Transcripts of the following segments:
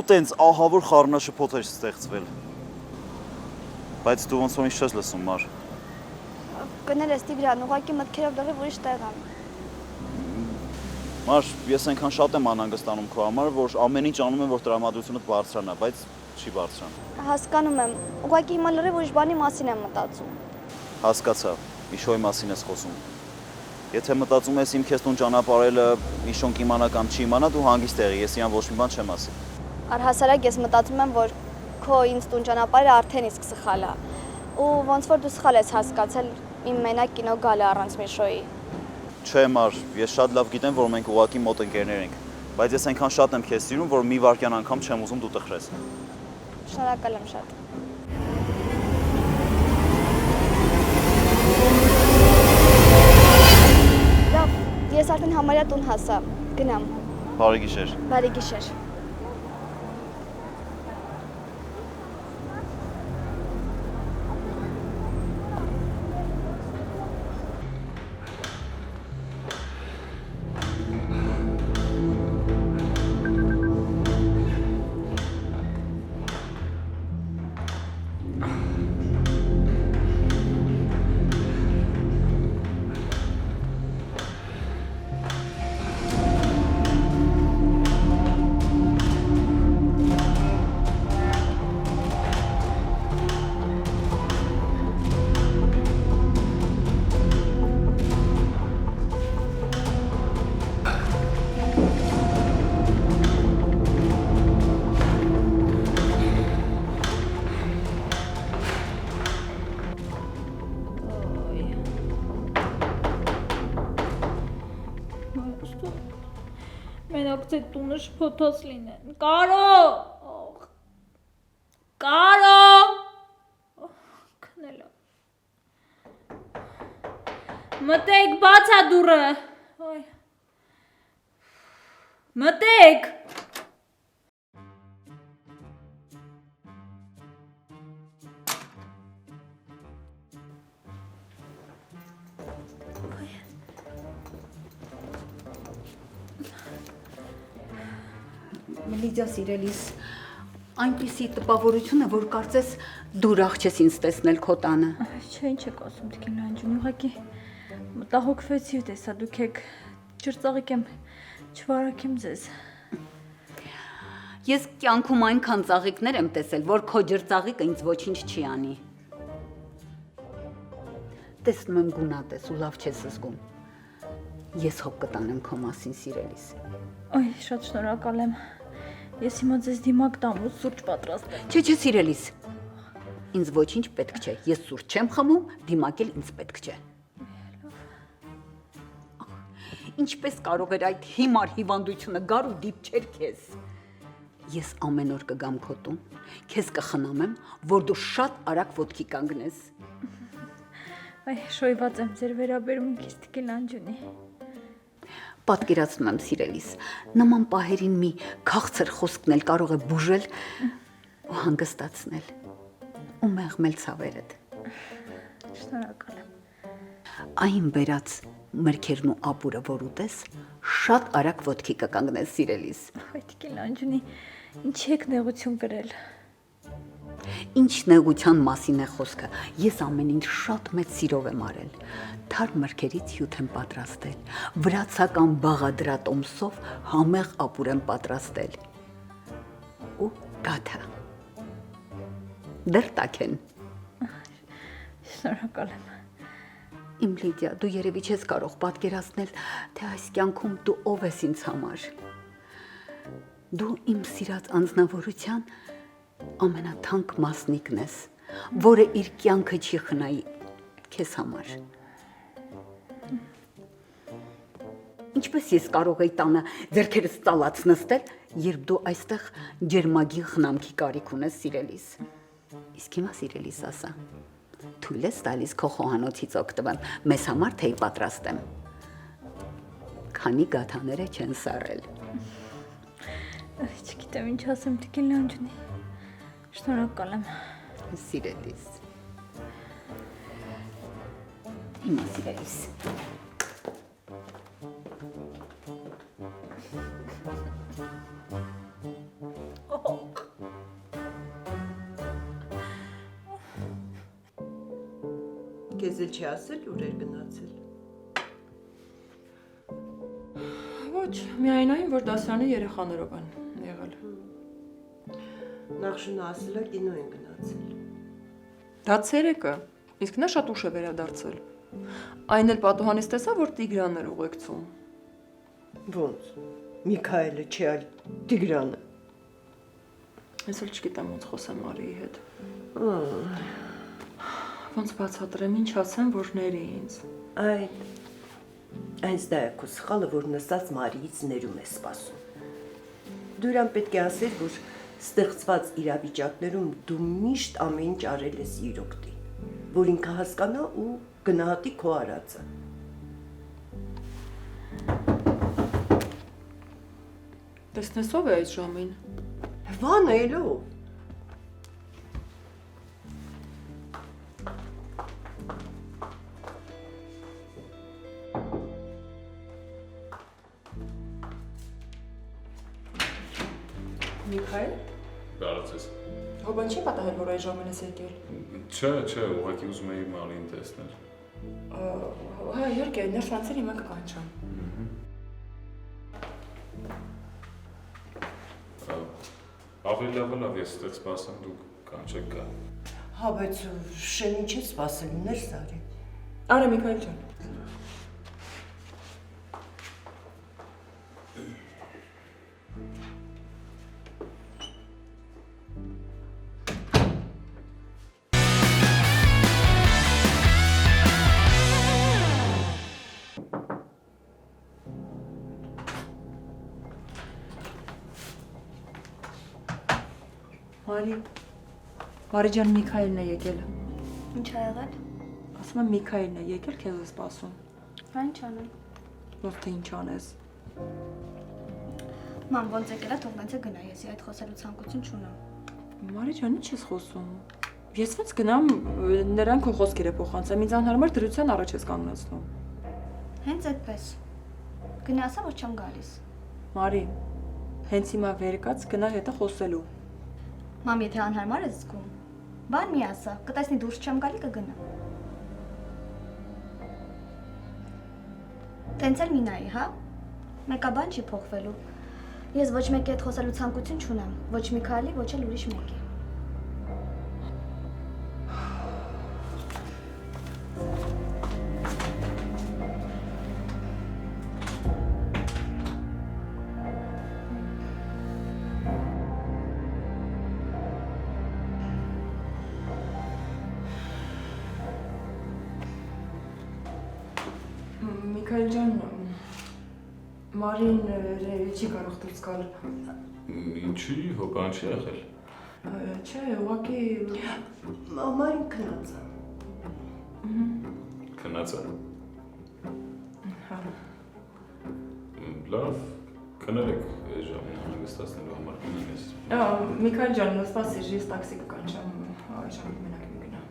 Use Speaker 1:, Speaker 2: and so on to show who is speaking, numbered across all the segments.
Speaker 1: ու տենց ահավոր խառնաշփոթ էր ստեղծվել։ Բայց դու ոնց որ ինչ չես լսում, Մար։
Speaker 2: Գնել ես Տիգրան, ուղղակի մտքերով լրիվ ուրիշ տեղ եմ։
Speaker 1: Մար, ես այնքան շատ եմ անհանգստանում քո համար, որ ամեն ինչ անում եմ, որ տրամադրությունդ բարձրանա, բայց չի բարձրանում։
Speaker 2: Հասկանում եմ, ուղղակի հիմա լրիվ ուրիշ բանի մասին եմ մտածում։
Speaker 1: Հասկացա, Միշոյի մասին ես խոսում։ Եթե մտածում ես իմ քեզ տուն ճանապարհելը Միշոն կիմանա կամ չի իմանա, դու հանգիստ եղի, ես իրան ոչ մի բան չեմ ասի։
Speaker 2: Առհասարակ ես մտածում եմ, որ քո ինձ տուն ճանապարհը արդեն իսկ սխալ է։ Ու ոնց որ դու սխալ ես հասկացել իմ մենակ կինո գալը առանց Միշոյի։
Speaker 1: Չէ, Մար, ես շատ լավ գիտեմ, որ մենք ուղղակի մոտ ընկերներ ենք, բայց ես այնքան շատ եմ քեզ սիրում, որ մի վայրկյան անգամ չեմ ուզում դու տխրես։
Speaker 2: Շնորհակալ եմ շատ։ Լավ, ես արդեն համարյա տուն հասա, գնամ։
Speaker 1: Բարի գիշեր։
Speaker 2: Բարի գիշեր։
Speaker 3: Մենակ ձեզ տունը շփոթած լինեն։ Կարո! Կարո! Քնելա։ Մտեք, բաց է դուռը։ Այ։ Մտեք։
Speaker 4: Լիդիա սիրելիս, այնպիսի տպավորություն է, որ կարծես դու ուրախ չես ինձ տեսնել քո տանը։
Speaker 3: Չէ, ինչ եք ասում, Տիկին Լանջուն, ուղղակի մտահոգվեցի ու տեսա դուք եք ջրծաղիկ եմ, չվարակեմ ձեզ։
Speaker 4: Ես կյանքում այնքան ծաղիկներ եմ տեսել, որ քո ջրծաղիկը ինձ ոչինչ չի անի։ Տեսնում եմ գունատ ես ու լավ չես զգում։ Ես հոգ կտանեմ քո մասին, սիրելիս։
Speaker 3: Այ, շատ շնորհակալ եմ։ Ես հիմա ձեզ դիմակ տամ ու սուրճ պատրաստեմ։
Speaker 4: Չէ, սիրելիս։ Ինձ ոչինչ պետք չէ։ Ես սուրճ չեմ խմում, դիմակել ինձ պետք չէ։ Ինչպես կարող էր այդ հիմար հիվանդությունը գար ու դիպչեր քեզ։ Ես ամեն օր կգամ քո տուն, քեզ կխնամեմ, որ դու շատ արագ ոտքի կանգնես։
Speaker 3: Այ, շոյված եմ ձեր վերաբերմունքից, Տիկին Լանջունի։
Speaker 4: Պատկերացնում եմ, սիրելիս, նման պահերին մի քաղցր խոսքն էլ կարող է բուժել ու հանգստացնել ու մեղմել ցավերդ։
Speaker 3: Շնորհակալ եմ։
Speaker 4: Այն բերած մրգերն ու ապուրը, որ ուտես, շատ արագ ոտքի կկանգնես, սիրելիս։
Speaker 3: Այ, Տիկին Լանջունի, ինչի եք նեղություն կրել։
Speaker 4: Ինչ նեղության մասին է խոսքը։ Ես ամեն ինչ շատ մեծ սիրով եմ արել։ Թարմ մրգերից հյութ եմ պատրաստել, վրացական բաղադրատոմսով համեղ ապուր եմ պատրաստել։ Ու գաթա։ Դեռ տաք են։
Speaker 3: Շնորհակալ եմ։
Speaker 4: Իմ Լիդիա, դու երևի չես կարող պատկերացնել, թե այս կյանքում դու ով ես ինձ համար։ Դու իմ սիրած անձնավորության ամենաթանկ մասնիկն ես, որը իր կյանքը չի խնայի քեզ համար։ Ինչպես ես կարող էի տանը ձեռքերս ծալած նստել, երբ դու այստեղ ջերմագին խնամքի կարիք ունես, սիրելիս։ Իսկ հիմա, սիրելիս, ասա, թույլ ես տալիս քո խոհանոցից օգտվեմ, մեզ համար թեյ պատրաստեմ։ Քանի գաթաները չեն սառել։
Speaker 3: Չգիտեմ ինչ ասեմ, Տիկին Լանջունի։ Շնորհակալ եմ։
Speaker 4: Սիրելիս։ Հիմա, սիրելիս։
Speaker 5: Քեզ էլ չի ասել ուր էր գնացել։
Speaker 6: Ոչ, միայն այն, որ դասարանի երեխաներով են եղել։
Speaker 5: Նախշունը ասել է կինո են գնացել։
Speaker 6: Դա ցերեկը, իսկ նա շատ ուշ է վերադարձել։ Այն էլ պատուհանից տեսա, որ Տիգրանն էր ուղեկցում։
Speaker 5: Ոնց։ Միքայելը չի այլ Տիգրանը։
Speaker 6: Ես էլ չգիտեմ ոնց խոսեմ Մարիի հետ։ Ոնց բացատրեմ, ինչ ասեմ, որ ների ինձ։
Speaker 5: Այնց դա է քո սխալը, որ նստած Մարիից ներում է սպասում։ Դու իրան պետք է ասել, որ ստեղծված իրավիճակներում դու միշտ ամեն ինչ արել ես իր օգտին, որ ինքը հասկանա ու գնահատի քո արածը։
Speaker 6: Տեսնես ով է այդ ժամին։
Speaker 5: Վանը ելով։
Speaker 6: Միքայել,
Speaker 7: Բարացես։
Speaker 6: հոբան չի պատահել, որ այդ ժամին ես եկել։
Speaker 7: Չէ, ուղղակի ուզում էի Մարին տեսնել։
Speaker 6: Հա, իհարկե, ներս անցել հիմա կկանչեմ։
Speaker 7: Ավելի լավ ես ստեղ սպասեմ, դուք կանչեք գա։
Speaker 5: Հա, բայց շեն ինչ է սպասել, ներս արի։
Speaker 6: Արա Միքայել ջան։ Մարի ջան, Միքայելն է եկել։
Speaker 2: Ինչ ա եղել։
Speaker 6: Ասում եմ Միքայելն է եկել, քեզ է սպասում։
Speaker 2: Ինչ անեմ։
Speaker 6: Ով թե ինչ անես։
Speaker 2: Ման ոնց եկել է, թող նենց է գնա, ես այդ խոսելու ցանկություն չունեմ։
Speaker 6: Մարի ջան, ինչ ես խոսում։ Ես ոնց գնամ, նրան քո խոսքերը փոխանցեմ, ինձ անհարմար դրության առաջ ես կանգնացնում։
Speaker 2: Հենց այդպես։ Գնա ասա, որ չեմ գալիս։
Speaker 6: Մարի, հենց հիմա վեր կաց գնա հետը խոսելու։
Speaker 2: Մամ, եթե անհարմար ես զգում, բան մի ասա, կտեսնի դուրս չեմ գալի կգնա։ Տենց էլ մի նայի, հա։ Մեկաբան չի փոխվելու։ Ես ոչ մեկի հետ խոսելու ցանկություն չունեմ, ոչ Միքայելի, ոչ էլ ուրիշ մեկի։
Speaker 6: Միքայել ջան, Մարին չի կարող դուրս գալ։
Speaker 7: Ինչի, հոբան չի եղել։
Speaker 6: Չէ, ուղղակի
Speaker 5: Մարին քնած է։
Speaker 7: Քնած է։
Speaker 6: հա։
Speaker 7: Լավ, քնելեք այս ժամին հանգստացնելու համար կնինես։
Speaker 6: Միքայել ջան, սպասիր, ես տաքսի կկանչեմ, այս ժամին մենակ մի գնա։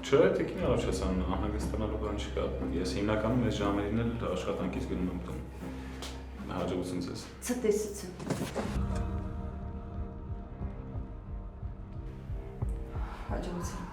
Speaker 7: Չէ, թեկին առաջացան անհանգստանալու բան չկա։ Ես հիմնականում այս ժամերին էլ աշխատանքից գնում եմ տուն։ Հաջողություն ձեզ։
Speaker 5: Ցտեսություն։
Speaker 6: Հաջողություն։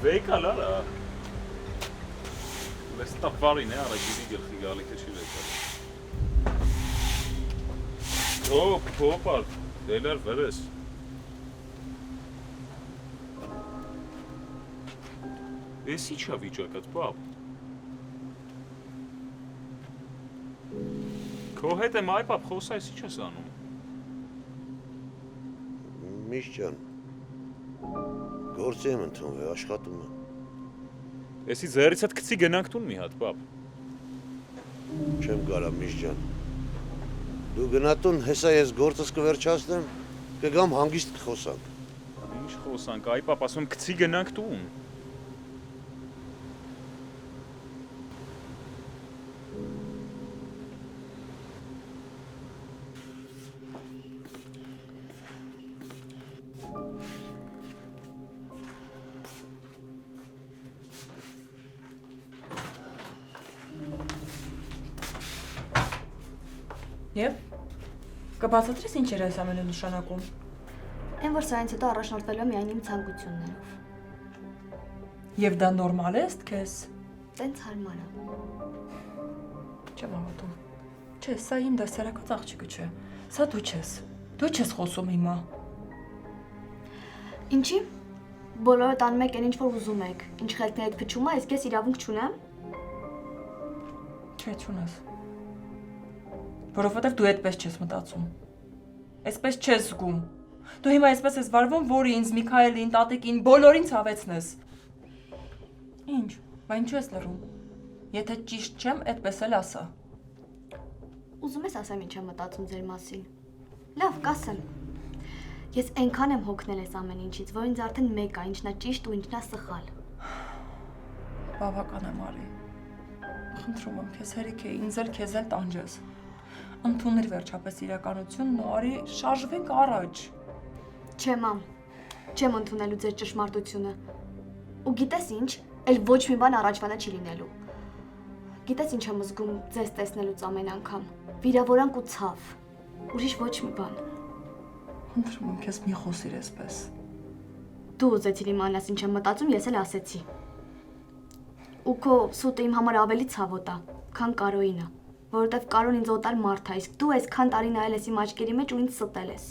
Speaker 7: Վեկա լարա։ Լես տապարին է, արագիրի գլխի գալիքը չի վեկա։ Հոպար, դելար վրես։ Ես իչա վիճակատ, պապ։ Քո հետ եմ այ պապ, խոսա ես ինչ ես անում։
Speaker 8: Միշտ ջան, գործի եմ ընդունվել, աշխատում եմ։
Speaker 7: Եսի ձերից հետ գցի գնանք տուն մի հատ, պապ։
Speaker 8: Չեմ կարա միշտ ջան։ Դու գնա տուն, հեսա ես գործս կվերջացնեմ, կգամ հանգիստ կխոսանք։
Speaker 7: Ինչ խոսանք, այ պապ, ասում գցի գնանք տուն։
Speaker 6: Եվ կբացատրես ինչ էր այս ամենը նշանակում։
Speaker 2: Այն որ սրանից հետո առաջնորդվելու միայն իմ ցանկություններով։
Speaker 6: Եվ դա նորմալ է ըստ քեզ։
Speaker 2: Տենց հարմար է։
Speaker 6: Չեմ հավատում։ Չէ, սա իմ դասարակած աղջիկը չէ։ Սա դու չես։ Դու չես խոսում հիմա։
Speaker 2: Ինչի՞։ Բոլորը տանում եք այն ինչ որ ուզում եք։ Ինչ խելքներդ փչում է, իսկ ես իրավունք չունեմ։
Speaker 6: Չէ, չունես։ Որովհետև դու այդպես չես մտածում։ Այսպես չես զգում։ Դու հիմա այսպես ես վարվում, որ ինձ, Միքայելին, տատիկին, բոլորին ցավեցնես։ Ինչ, բա ինչու ես լռում։ Եթե ճիշտ չեմ, այդպես էլ ասա։
Speaker 2: Ուզում ես ասեմ ինչ եմ մտածում ձեր մասին։ Լավ, կասեմ։ Ես այնքան եմ հոգնել այս ամեն ինչից, որ ինձ արդեն մեկ է, ինչն է ճիշտ ու ինչն է սխալ։
Speaker 6: Բավական է, Մարի։ Խնդրում եմ քեզ, հերիք է, ինձ էլ քեզ էլ տանջես։ Ընդունիր վերջապես իրականությունն ու արի շարժվենք առաջ։
Speaker 2: Չէ, մամ։ Չեմ ընդունելու ձեր ճշմարտությունը։ Ու գիտես ինչ, էլ ոչ մի բան առաջվանա չի լինելու։ Գիտես ինչ եմ զգում ձեզ տեսնելուց ամեն անգամ։ Վիրավորանք ու ցավ։ Ուրիշ ոչ մի բան։
Speaker 6: Խնդրում եմ քեզ մի խոսիր այսպես։
Speaker 2: Դու ուզեցիր իմանաս ինչ եմ մտածում, ես էլ ասեցի։ Ու քո սուտը իմ համար ավելի ցավոտ է, քան Կարոյինը, որովհետև Կարոն ինձ օտար մարդ է, իսկ դու այսքան տարի նայել ես իմ աչքերի մեջ ու ինձ ստել ես։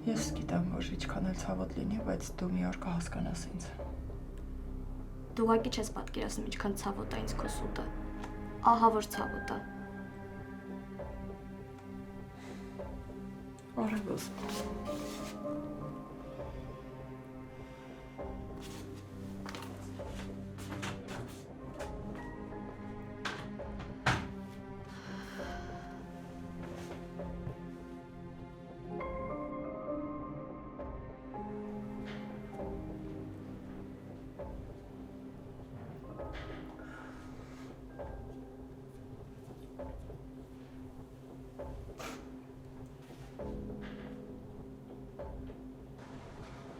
Speaker 6: Ես գիտեմ, որ ինչքան էլ ցավոտ լինի, բայց դու մի օր կհասկանաս ինձ։
Speaker 2: Դու ուղղակի չես պատկերացնում ինչքան ցավոտ է ինձ քո սուտը։ Ահա որ ցավոտ է։
Speaker 6: Արևոս։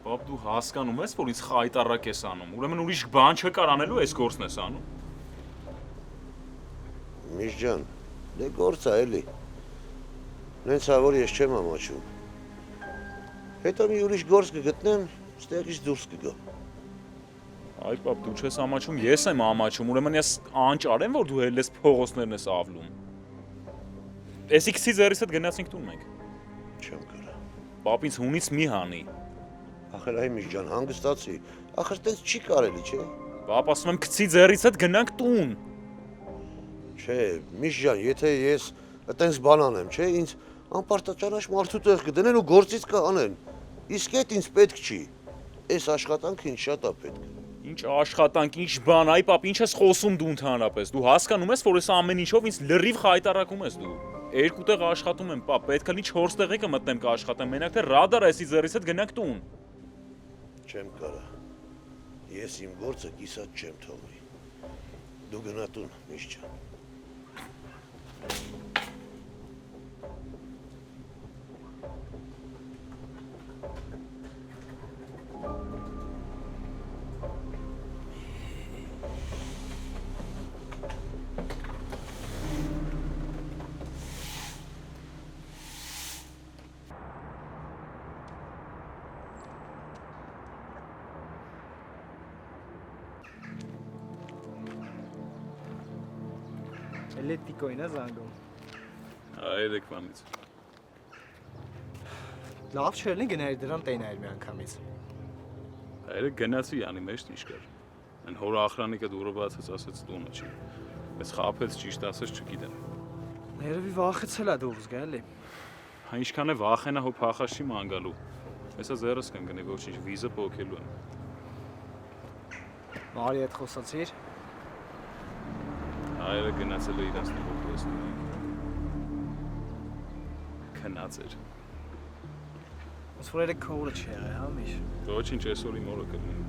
Speaker 7: Բաբ դու հասկանում ես, որ ինձ խայտարակ ես անում, ուրեմն ուրիշ բան չկար անելու, այս գործն ես անում։
Speaker 8: Միշ ջան, դե գործ է էլի։ Նենց է, որ ես չեմ ամաչում։ Հետո մի ուրիշ գործ կգտնեմ, ստեղից դուրս կգամ։
Speaker 7: Այ բաբ դու չես ամաչում, ես եմ ամաչում, ուրեմն ես անճար եմ, որ դու էլ ես փողոցներն ես ավլում։ Էսի քսի ձեռիսդ գնացինք տուն մենք։
Speaker 8: Չեմ կարա։
Speaker 7: Բաբ ինձ հունից մի հանի։
Speaker 8: Ախր այ Միշ ջան, հանգստացի։ Ախր տենց չի կարելի, չէ։
Speaker 7: Բաբ ասում եմ քցի ձեռիսդ գնանք տուն։
Speaker 8: Չէ, Միշ ջան, եթե ես այտենց բան անեմ, չէ, ինձ անպարտաճանաչ մարդու տեղ կդնեն ու գործից կանեն։ Իսկ այդ ինձ պետք չի։ Այս աշխատանքը ինձ շատ է պետք։
Speaker 7: Ինչ աշխատանք, ինչ բան, այ պապ, ինչ ես խոսում դու ընդհանրապես։ Դու հասկանում ես, որ այս ամեն ինչով ինձ լրիվ խայտարակում ես դու։ Երկու տեղ աշխատում եմ, պապ, պետք է լի 4 տեղի կմտնեմ կաշխատեմ, մենակ թե ռադար էսի ձեռից հետ գնանք տուն։
Speaker 8: Չեմ կարա։ Ես իմ գործը կիսատ չեմ թողնի։ Դու գնա տուն, Միշ ջան։
Speaker 9: Էլեկտրիկոին է զանգում։
Speaker 7: Այդ եկվանից։
Speaker 9: Լավ չելնի գնայր դրան տենայր մի անգամից։
Speaker 7: Այդ գնացի յանի մեջ ինչ կար։ Այն հոր ախրանիկը դուրը բացեց, ասեց տունը չի։ Բայց խափեց ճիշտ ասեց չգիտեմ։
Speaker 9: Երևի վախեցել է դուրս գա էլի։
Speaker 7: Հա ինչքան է վախենա հո փախած չի ման գալու։ Հեսա ձեռս կընկնի ոչինչ վիզը փոքելու եմ։
Speaker 9: Մարի հետ խոսացիր։
Speaker 7: Այրը գնացել է իրանց նողոսնում։ Քնած էր։
Speaker 9: Ոնց որ երեք քորը չի եղել, հա Միշ։
Speaker 7: Ոչինչ այսօր իմ օրը կլինի։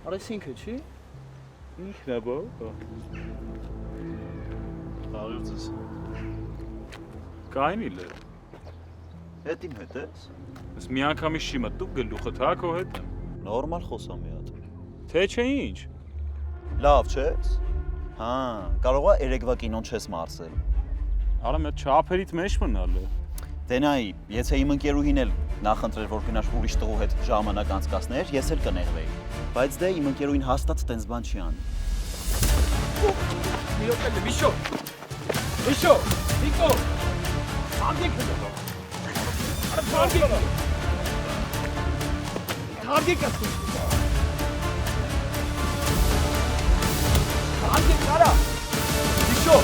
Speaker 9: Արես ինքը չի։
Speaker 7: Ինքն է բա։
Speaker 1: Աղիցս։
Speaker 7: Կայնիլ է։
Speaker 1: Հետ իմ հետ ես։
Speaker 7: Ես մի անգամից չի մտնում գլուխը, թա քո հետ եմ։
Speaker 1: Նորմալ խոսամ մի հատ։
Speaker 7: Թե չէ ինչ։
Speaker 1: Լավ չես։ Հա, կարող է երեկվա կինոն չես մարսել։
Speaker 7: Արա մի չափերից մեջ մնալ է։
Speaker 1: Դե նայ, եթե իմ ընկերուհին էլ նախընտրեր, որ գնար ուրիշ տղու հետ ժամանակ անցկացներ, ես էլ կներվեի։ Բայց դե իմ ընկերուհին հաստատ տենց բան չի անի։
Speaker 9: Միշո, Նիկո։ Անգեք գնա։ Անգեք ասում։ Անգեք արա։ Միշո։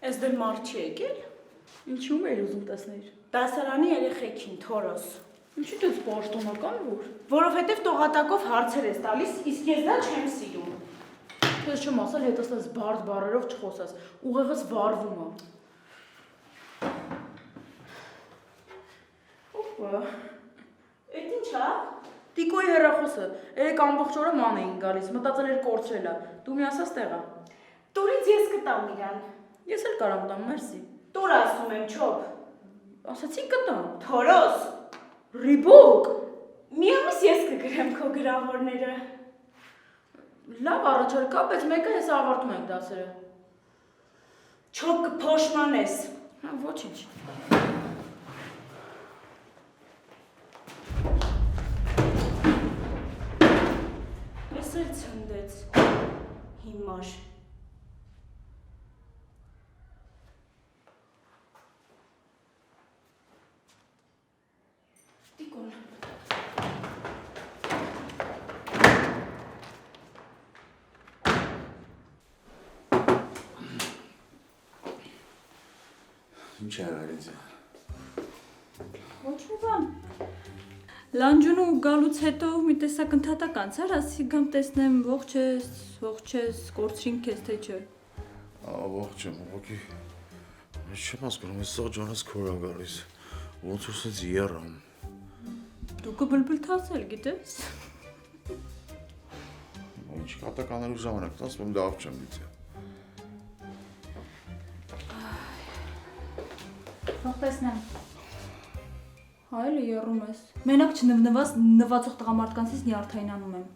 Speaker 10: Ես դեռ մարդ չի եկել։
Speaker 3: Ինչու՞ մեր ուզում տեսներ։
Speaker 10: Դասարանի երեխեքին, Թորոս։
Speaker 3: Ինչու՞ դες պաշտոնական որ։
Speaker 10: Որովհետև տողատակով հարցեր ես տալիս, իսկ ես դա չեմ սիրում։
Speaker 3: Ես չեմ ասել, հետս տես բարդ բառերով չխոսես, ուղեղս վառվում է։ Օպա։
Speaker 10: Էդ ի՞նչ է։
Speaker 3: Տիկոյի հեռախոսը, երեք ամբողջ օրը ման էին գալիս, մտածել էր կորցրել է։ Դու մի ասած տեղա։
Speaker 10: Տուրից ես կտամ իրան։
Speaker 3: Ես էլ կարամ տամ, մերսի։
Speaker 10: Տուր ասում եմ, չոփ։
Speaker 3: Ասացի կտամ։
Speaker 10: Թորոս։
Speaker 3: Ռիբոկ։
Speaker 10: Մի ամիս ես կգրեմ քո գրավորները։
Speaker 3: Լավ առաջարկ կա, բայց մեկը հեսա ավարտում ենք դասերը։
Speaker 10: Չոփ կփոշմանես։
Speaker 3: Հա, ոչինչ։
Speaker 10: Ես էլ ցնդեց։ Հիմար։ Տիկոն։
Speaker 11: Ինչ է արել ինձ։
Speaker 3: Ոչ մի բան։ Լանջունու գալուց հետո մի տեսակ ընդհատակ անցար, ասի գամ տեսնեմ ողջ ես, կորցրին քեզ թե չէ։
Speaker 11: Ողջ եմ, ուղղակի։ Ես չեմ հասկանում, ես սա ջանս քորան գալիս։ Ոնց որ սենց երամ։
Speaker 3: Դու կբլբլ թասել, գիտես։
Speaker 11: Ինչ կատականելու ժամանակ, ասում եմ լավ չեմ գիտի։
Speaker 3: Թող տեսնեմ։ Հայելը երում ես։ Մենակ չնվնված նվացող տղամարդկանցից նյարդայնանում եմ։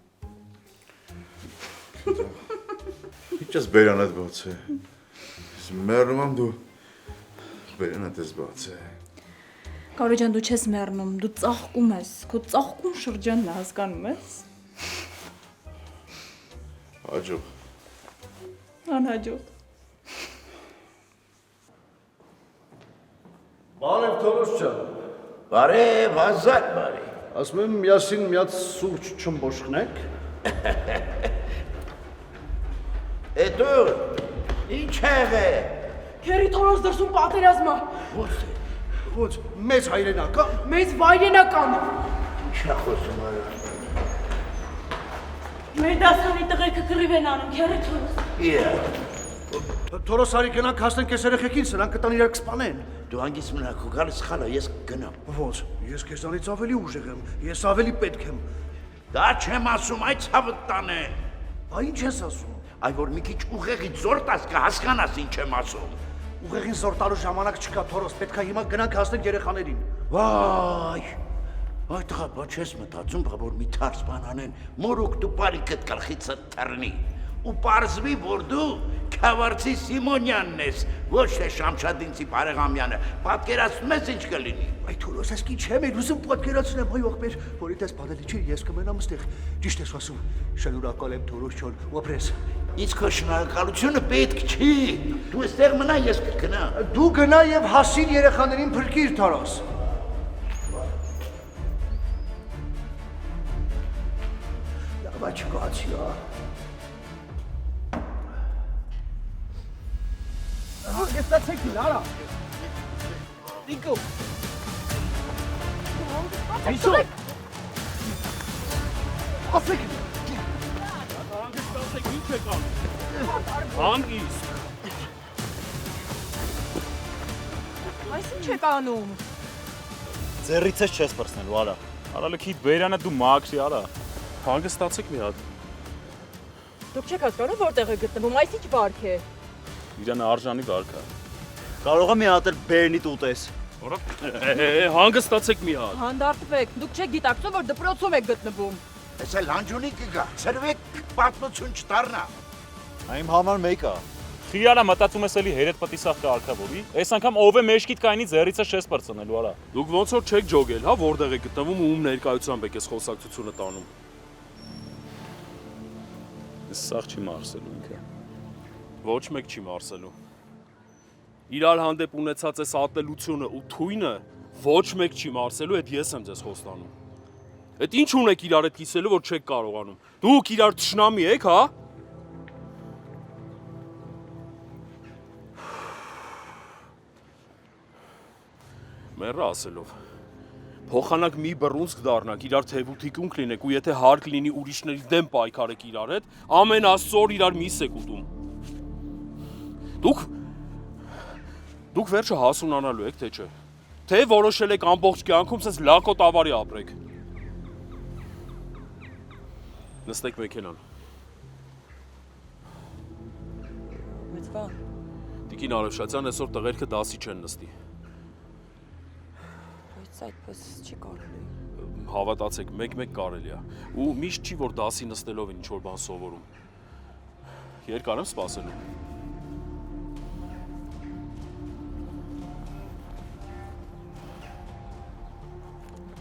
Speaker 11: Ինչ ես բերանդ բաց է։ Ես մեռնում եմ դու բերանդ ես բաց է։
Speaker 3: Կարո ջան, դու չես մեռնում, դու ծաղկում ես, քո ծաղկում շրջանն է, հասկանում ես։
Speaker 11: Հաջող։
Speaker 3: Անհաջող։
Speaker 9: Բարև Թորոս ջան։
Speaker 12: Բարև, հազար բարև։
Speaker 9: Ասում եմ միասին մի հատ սուրճ չմբոշխնեք։
Speaker 12: Էդուր, ինչ եղե։
Speaker 10: Քերի Թորոս դրսում պատերազմա։
Speaker 9: Ոչ, մեծ հայրենական։
Speaker 10: Մեծ վայրենական։
Speaker 12: Ինչ է խոսում արա։
Speaker 10: Մեր դասանի տղերքը կռիվ են անում, քերի Թորոս։
Speaker 12: Իա։
Speaker 9: Թորոս արի գնանք հասնենք այս երեխեքին, սրանք կտան իրար կսպանեն։
Speaker 12: Դու հանգիստ մնա, քո գալիս խալա, ես կգնամ։
Speaker 9: Ոչ, ես քեզանից ավելի ուժեղ եմ, ես ավելի պետք եմ։
Speaker 12: Դա չեմ ասում, այդ ցավը տանե։
Speaker 9: Բա ինչ ես ասում։
Speaker 12: Այ որ մի քիչ ուղեղի զոր տաս կհասկանաս ինչ եմ ասում։
Speaker 9: Ուղեղին զոր տալու ժամանակ չկա, Թորոս, պետքա հիմա գնանք հասնենք երեխաներին։
Speaker 12: Վայ։ Այ տղա, բա չես մտածում, բա որ մի թարս բան անեն, մորուք դու բարիքդ գլխիցը թռնի։ Ու պարզվի, որ դու Քավարցի Սիմոնյանն ես, ոչ թե Շամշադինցի Բարեգամյանը, պատկերացնում ես ինչ կլինի։
Speaker 9: Այ Թորոս, ես ինչ եմ ուզում պատկերացնեմ, այ ողբեր, որի դες բադելի չի, ես կմենամ այստեղ։ Ճիշտ ես ասում, շնորհակալ եմ Թորոս ջան, օբրես։
Speaker 12: Իսկ քո շնորհակալությունը պետք չի։ Դու այստեղ մնա, ես կգնամ։
Speaker 9: Դու գնա եւ հասին երեխաներին փրկիր, Թորոս։ Լավ չկացի, հա։ Գստացեք լարա։ Նիկո։ Այսո։ Ասեք։
Speaker 7: Հանգստացեք, ինչ եք անում։ Հանգիստ։
Speaker 6: Այս ինչ եք անում։
Speaker 1: Ձեռից ես չես պրծնելու, արա։
Speaker 7: Արալքիդ Բերյանը դու մաքրի արա։ Հանգստացեք մի հատ։
Speaker 6: Դուք չեք հասկանում որտեղ է գտնվում, այս ինչ վարք է։
Speaker 7: Իրանը արժանի վարք է։
Speaker 1: Կարող եմ մի հատ էլ Բերնի տուտես։
Speaker 7: Որա հանգստացեք մի հատ։
Speaker 6: Հանդարտվեք, դուք չեք գիտակցում, որ դպրոցում եք գտնվում։
Speaker 12: Այս էլ հանջունի կգա, ծրվեք պատմություն չդառնա։
Speaker 1: Այն համար մեկ է։
Speaker 7: Խիարա մտածում ես էլի հերեդ պտիսախ կարգավորի։ Այս անգամ ով է մեջքիդ կայնի ձեռիցը շես բրծնելու արա։
Speaker 13: Դուք ոնց որ չեք ջոգել, հա, որտեղ եք գտնվում ու ում ներկայությամբ եք այս խոսակցությունը տանում։
Speaker 7: Սաղ չի մարսելու ինքը։
Speaker 13: Ոչ մեկ չի մարսելու։ Իրար հանդեպ ունեցած այս ատելությունը ու թույնը ոչ մեկ չի մարսելու, այդ ես եմ ձեզ խոստանում։ Այդ ինչ ունեք իրար հետ կիսելու, որ չեք կարողանում։ Դուք իրար թշնամի եք, հա։ Մեռը ասելով։ Փոխանակ մի բռունցք դառնաք, իրար թեվութիկունք լինեք ու եթե հարկ լինի ուրիշների դեմ պայքարեք իրար հետ, ամեն աստծոր իրար միս եք ուտում։ Դուք վերջը հասունանալու եք, թե չէ։ Թե որոշել եք ամբողջ կյանքում սենց լակոտ ավարի ապրեք։ Նստեք մեքենան։
Speaker 6: Բայց բան։
Speaker 13: Տիկին Արևշատյան այսօր տղերքը դասի չեն նստի։
Speaker 6: Բայց այդպես չի կարելի։
Speaker 13: Հավատացեք, մեկ-մեկ կարելի է։ Ու միշտ չի, որ դասի նստելով են ինչ-որ բան սովորում։ Երկար եմ սպասելու։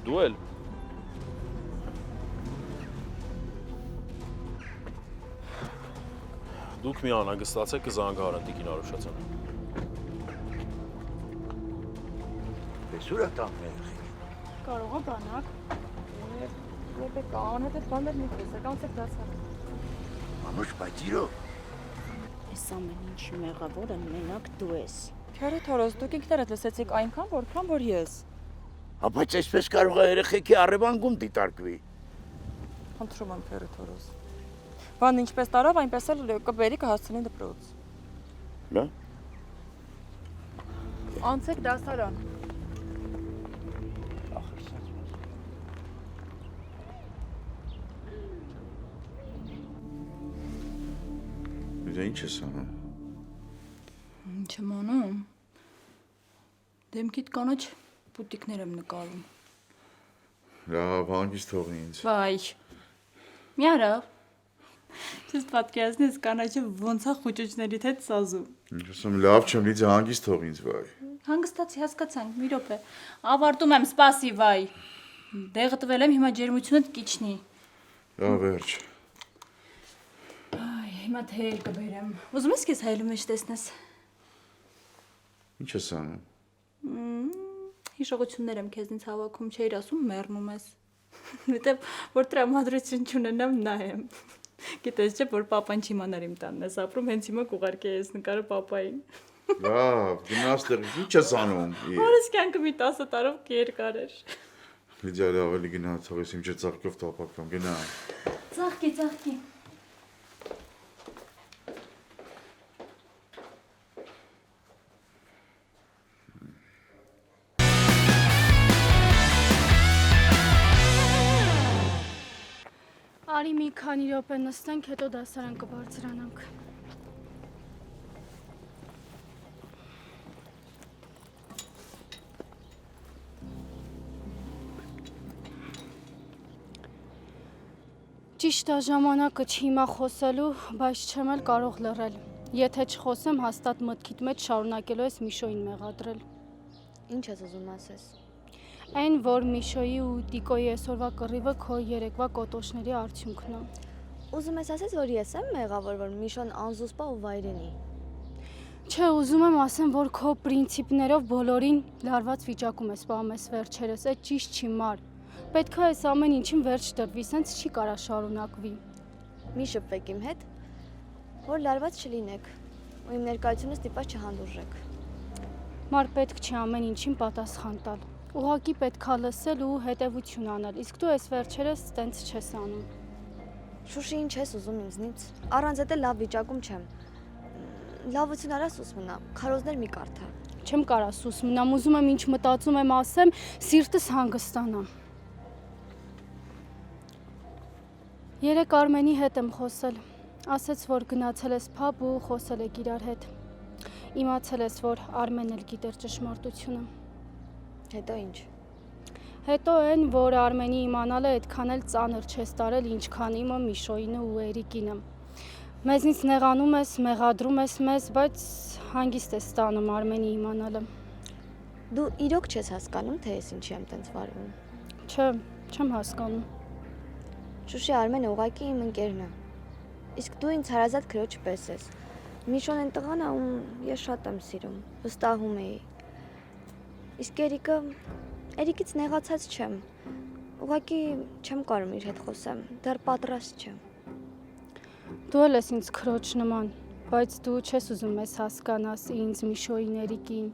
Speaker 13: Դու էլ։ Դուք մի անհանգստացեք, կզանգահարեն Տիկին Արևշատյանը։
Speaker 12: Տեսուր է տանն է։
Speaker 10: Կարող է բանակ։ Եթե կան հետ բաներ մի խոսեք, անցեք դասարան։
Speaker 12: Անուշ բայց իրոք։
Speaker 10: Այս ամեն ինչի մեղավորը մենակ դու ես։
Speaker 6: Քերը Թորոս, դուք ինքներդ լսեցիք այնքան, որքան որ ես։
Speaker 12: Բայց այսպես կարող է երեխեքի առևանգում դիտարկվի։
Speaker 6: Խնդրում եմ Քերը Թորոս։ Բան ինչպես տարավ, այնպես էլ կբերի կհասցնի դպրոց։
Speaker 12: Լա։
Speaker 6: Անցեք դասարան։
Speaker 11: Դու ինչ ես անում։
Speaker 3: Ինչ եմ անում։ Դեմքիդ կանաչ պուտիկներ եմ նկարում։
Speaker 11: Լավ, հանգիստ թողնի ինձ։
Speaker 3: Վայ։ Մի արա։ Ես պատկերացնես կանաչը ոնց է խուճուճներիդ հետ սազում։
Speaker 11: Ինչ ասում, լավ չեմ, լիցի հանգիստ թող ինձ, վայ։
Speaker 3: Հանգստացի, հասկացանք, մի րոպե։ Ավարտում եմ, սպասի, վայ։ Դեղը տվել եմ, հիմա ջերմությունդ կիչնի։
Speaker 11: Լավ, վերջ։
Speaker 3: Այ, հիմա թեյ կբերեմ։ Ուզում ես քեզ հայելու մեջ տեսնես։
Speaker 11: Ինչ ես անում։
Speaker 3: Հիշողություններ եմ քեզնից հավաքում, չէիր ասում մեռնում ես։ Որտեւ որ տրամադրություն չունենամ նայեմ։ Գիտես չէ, որ papan չիմանար իմ տանն ես ապրում, հենց հիմա կուղարկե ես նկարը papayin։
Speaker 11: Լավ, գնաս դեռ ինչ ես անում։
Speaker 3: Որս կյանքը մի 10 տարով երկար էր։
Speaker 11: Լիդիա ավելի գնա թողես իմ ծաղկով տապակվեմ, գնա։
Speaker 3: Ծաղկի։
Speaker 10: Արի մի քանի րոպե նստենք, հետո դասարան կբարձրանանք։ Ճիշտ է ժամանակը չի հիմա խոսելու, բայց չեմ էլ կարող լռել։ Եթե չխոսեմ, հաստատ մտքիդ մեջ շարունակելու ես Միշոյին մեղադրել։
Speaker 2: Ինչ ես ուզում ասես։
Speaker 10: Այն, որ Միշոյի ու Տիկոյի այսօրվա կռիվը քո երեկվա կոտոշների արդյունքն է։
Speaker 2: Ուզում ես ասես, որ ես եմ մեղավոր, որ Միշոն անզուսպա ու վայրենի։
Speaker 10: Չէ, ուզում եմ ասեմ, որ քո պրինցիպներով բոլորին լարված վիճակում ես պահում ես վերջերս, այդ ճիշտ չի մար։ Պետք է այս ամեն ինչին վերջ տրվի, սենց չի կարա շարունակվի։
Speaker 2: Մի շփվեք իմ հետ, որ լարված չլինեք, ու իմ ներկայությունը ստիպած չհանդուրժեք։
Speaker 10: Մար պետք չի ամեն ինչին պատասխան տալ։ Ուղղակի պետքա լսել ու հետևություն անել, իսկ դու այս վերջերս տենց չես անում։
Speaker 2: Շուշի, ինչ ես ուզում ինձնից։ Առանց դա լավ վիճակում չեմ։ Լավություն արա սուս մնա, քարոզներ մի կարդա։
Speaker 10: Չեմ կարա սուս մնամ, ուզում եմ ինչ մտածում եմ ասեմ, սիրտս հանգստանա։ Երեք Արմենի հետ եմ խոսել։ Ասեց, որ գնացել ես փաբ ու խոսել եք իրար հետ։ Իմացել ես, որ Արմենն էլ գիտեր ճշմարտությունը։
Speaker 2: Հետո ինչ։
Speaker 10: Հետո այն, որ Արմենի իմանալը այդքան էլ ծանր չես տարել, ինչքան իմը Միշոյինը ու Էրիկինը։ Մեզնից նեղանում ես, մեղադրում ես մեզ, բայց հանգիստ ես ստանում Արմենի իմանալը։
Speaker 2: Դու իրոք չես հասկանում, թե ես ինչի եմ տենց վարվում։
Speaker 10: Չէ, չեմ հասկանում։
Speaker 2: Շուշի Արմենը ուղղակի իմ ընկերն է։ Իսկ դու ինձ հարազատ քրոջ պես ես։ Միշոն այն տղան է, ում ես շատ եմ սիրում, վստահում էի։ Իսկ Էրիկից նեղացած չեմ։ Ուղղակի չեմ կարում իր հետ խոսեմ, դեռ պատրաստ չեմ։
Speaker 10: Դու էլ ես ինձ քրոջ նման, բայց դու չես ուզում ես հասկանաս ինձ Միշոյին Էրիկին,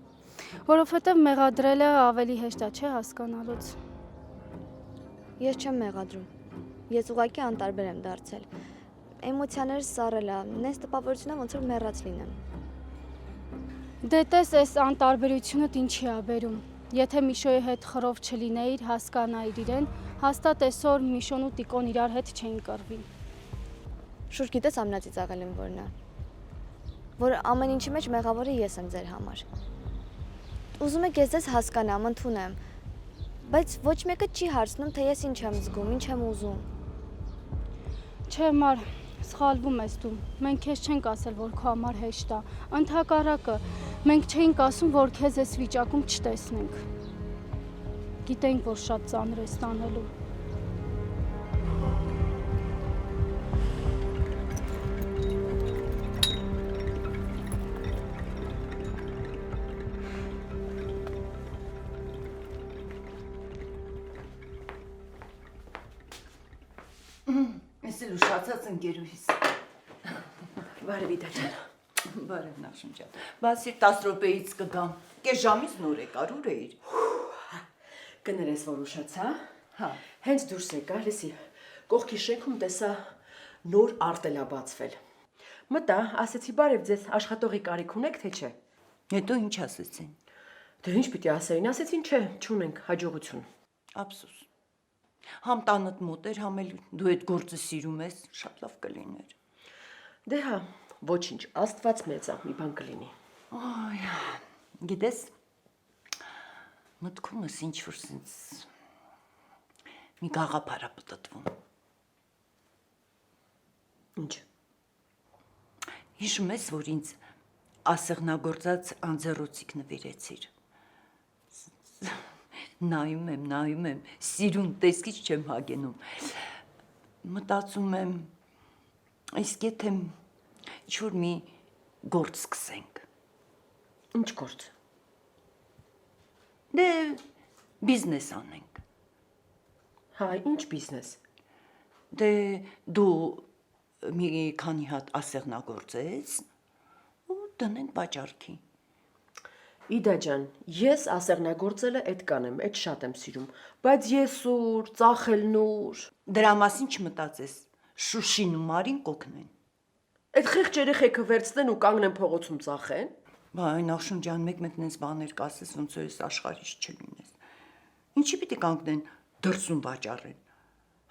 Speaker 10: որովհետև մեղադրելը ավելի հեշտ է, չէ՞ հասկանալուց։
Speaker 2: Ես չեմ մեղադրում։ Ես ուղղակի անտարբեր եմ դարձել։ Էմոցիաներս սառել է, նենց տպավորությունն ոնց որ մեռած լինեմ։
Speaker 10: Դե տես այս անտարբերությունդ ինչի է բերում։ Եթե Միշոյի հետ խռով չլինեիր, հասկանայիր իրեն, հաստատ այսօր Միշոն ու Տիկոն իրար հետ չէին կռվի։
Speaker 2: Շուշ գիտես ամենածիծաղել եմ որն է։ Որ ամեն ինչի մեջ մեղավորը ես եմ ձեր համար։ Ուզում եք ես ձեզ հասկանամ, ընդունեմ, բայց ոչ մեկը չի հարցնում, թե ես ինչ եմ զգում, ինչ եմ ուզում։
Speaker 10: Չէ, Մար, սխալվում ես դու։ Մենք քեզ չենք ասել, որ քո համար հեշտ է։ Ընդհակառակը, մենք չէինք ասում, որ քեզ այս վիճակում չտեսնենք։ Գիտենք, որ շատ ծանր է ստանալու։
Speaker 14: Ես էլ ուշացած ընկերուհիս։
Speaker 5: Բարև Իդա ջան։
Speaker 14: Բարև Նախշում ջան։ Բացի 10 րոպեից կգամ։ Կես ժամից նոր եկար, ուր էիր։
Speaker 5: Կներես, որ ուշացա։
Speaker 14: Հա։
Speaker 5: Հենց դուրս եկա, լսի։ Կողքի շենքում տեսա նոր արտել ա բացվել։ Մտա, ասեցի բարև ձեզ, աշխատողի կարիք ունեք, թե չէ։
Speaker 14: Հետո ինչ ասեցին։
Speaker 5: Դե ինչ պիտի ասեին, ասեցին չէ, չունենք հաջողություն։
Speaker 14: Ափսոս։ Համ տանդ մոտ էր, համ էլ դու այդ գործը սիրում ես, շատ լավ կլիներ։
Speaker 5: Դե հա, ոչինչ, Աստված մեծ է, մի բան կլինի։
Speaker 14: Այ, գիտես, մտքումս ինչ որ սենց մի գաղափար է պտտվում։
Speaker 5: Ինչ։
Speaker 14: Հիշում ես, որ ինձ ասեղնագործած անձեռոցիկ նվիրեցիր։ Նայում եմ, սիրուն տեսքից չեմ հագենում։ Մտածում եմ, իսկ եթե ինչ-որ մի գործ սկսենք։
Speaker 5: Ինչ գործ։
Speaker 14: Դե բիզնես անենք։
Speaker 5: Հա, ինչ բիզնես։
Speaker 14: Դե դու մի քանի հատ ասեղնագործես ու դնենք վաճառքի։
Speaker 5: Իդա ջան, ես ասեղնագործելը այդ կանեմ, այդ շատ եմ սիրում, բայց ես ուր, ծախելն ուր։
Speaker 14: Դրա մասին չմտածես, Շուշին ու Մարին կօգնեն։
Speaker 5: Այդ խեղճ երեխեքը վերցնեն ու կանգնեն փողոցում ծախեն։
Speaker 14: Բայ Նախշուն ջան, մեկ նենց բաներ կասես, ոնց որ ես աշխարհից չլինես։ Ինչի պիտի կանգնեն դրսում վաճառեն։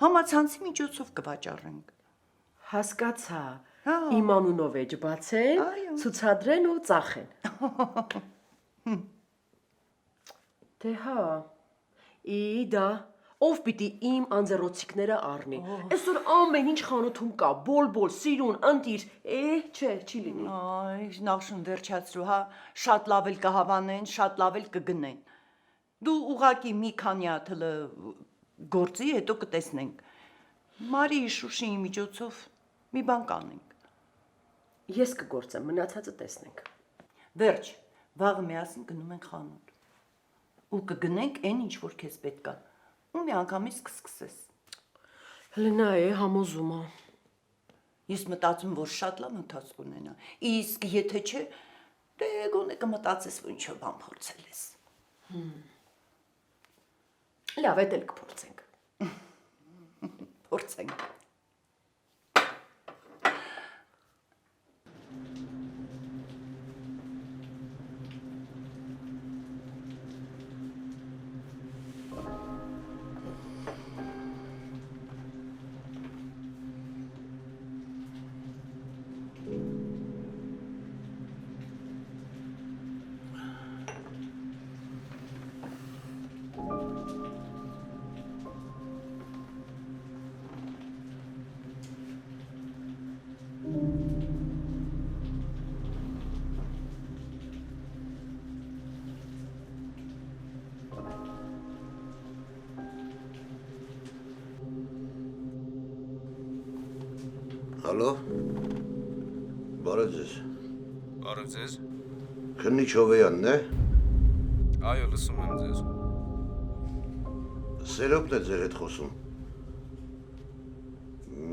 Speaker 14: Համացանցի միջոցով կվաճառենք։
Speaker 5: Հասկացա։ Իմ անունով էջ բացեն, ցուցադրեն ու ծախեն։ Դե հա, Իդա, ով պիտի իմ անձեռոցիկները առնի։ Այսօր ամեն ինչ խանութում կա, բոլ, սիրուն, ընտիր, չէ, չի լինի։
Speaker 14: Այ, Նախշուն վերջացրու, հա, շատ լավ էլ կհավանեն, շատ լավ էլ կգնեն։ Դու ուղակի մի քանի հատ գործի, հետո կտեսնենք։ Մարի Շուշիի միջոցով մի բան կանենք։
Speaker 5: Ես կգործեմ, մնացածը տեսնենք։
Speaker 14: Վերջ, վաղը միասին գնում ենք խանութ։ Ու կգնենք այն, ինչ որ քեզ պետք է։ Ու մի անգամից կսկսես։
Speaker 5: Լնա է համոզում է։
Speaker 14: Ես մտածում, որ շատ լավ ընթացք ունենա։ Իսկ եթե չէ, դե գոնե կմտածես, որ ինչ-որ բան փորձել ես։
Speaker 5: Լավ, էդ էլ կփորձենք։
Speaker 14: Փորձենք։
Speaker 8: Հալո։ Բարև ձեզ։
Speaker 15: Բարև ձեզ։
Speaker 8: Քննիչ Հովեյանն է։
Speaker 15: Այո, լսում եմ ձեզ։
Speaker 8: Սերոպն է ձեր հետ խոսում։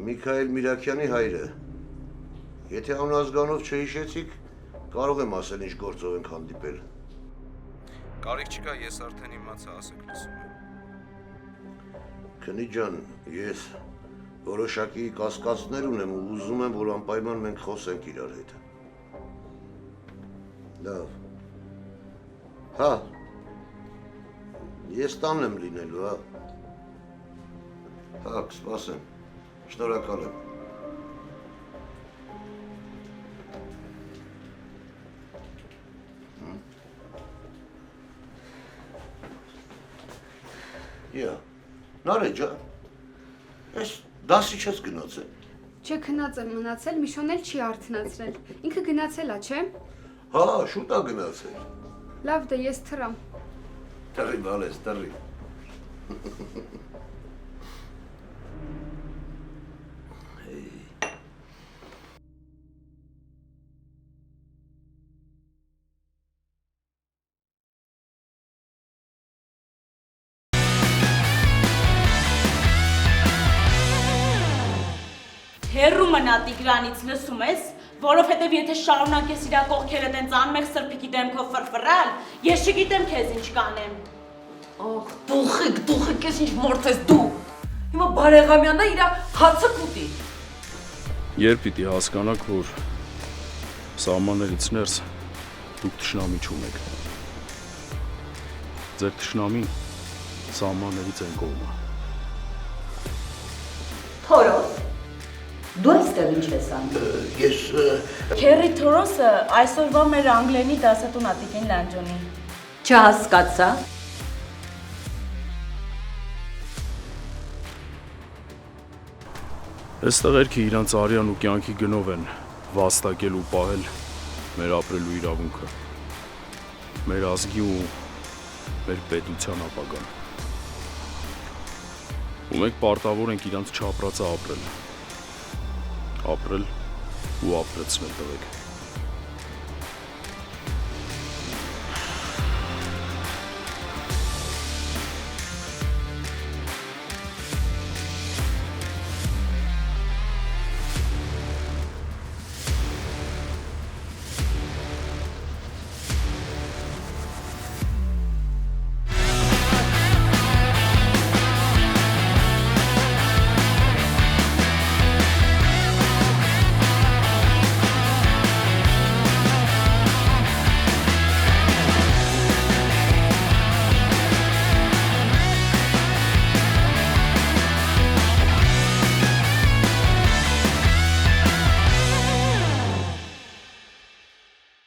Speaker 8: Միքայել Միրաքյանի հայրը։ Եթե անազգանով չհիշեցիք, կարող եմ ասել ինչ գործով ենք հանդիպել։
Speaker 15: Կարիք չկա, ես արդեն իմացա, ասեք լսում եմ։
Speaker 8: Քննիչ ջան, ես որոշակի կասկածներ ունեմ ու ուզում եմ, որ անպայման մենք խոսենք իրար հետ։ Լավ։ Հա։ Ես տանն եմ լինելու, հա։ Հա, կսպասեմ։ Շնորհակալ եմ։ Յա, Նարեջա, ես դասի չես գնացել։
Speaker 2: Չէ, քնած եմ մնացել, Միշոն էլ չի արթնացրել։ Ինքը գնացել է, չէ՞։
Speaker 8: Հա, շուտ է գնացել։
Speaker 2: Լավ դե ես թռամ։
Speaker 8: Տրի, բալես, տրի։
Speaker 16: Հերու մնա Տիգրանից, լսում ես, որովհետև եթե շարունակես իրա կողքերը տենց անմեղ սրբիկի դեմքով ֆրֆռալ, ես չգիտեմ քեզ ինչ կանեմ։
Speaker 6: Ախ, դուխիկ, ես ինչ մորթ ես դու։ Հիմա Բարեղամյանն է իրա հացը կուտի։
Speaker 13: Երբ պիտի հասկանաք, որ սահմաններից ներս դուք թշնամի չունեք։ Ձեր թշնամին սահմաններից են կողմը։
Speaker 16: Թորոս։
Speaker 4: Դու այստեղ ինչ ես անում։
Speaker 8: Ես
Speaker 16: Քերի Թորոսը այսօրվա մեր անգլերենի դասատուն Ատիկին Լանջոնի։
Speaker 4: Չհասկացա։
Speaker 13: Այս տղերքը իրանց արյան ու կյանքի գնով են վաստակել ու պահել մեր ապրելու իրավունքը, մեր ազգի ու մեր պետության ապագան։ Ու մենք պարտավոր ենք իրանց չապրածը ապրել ու ապրեցնել տղեկ։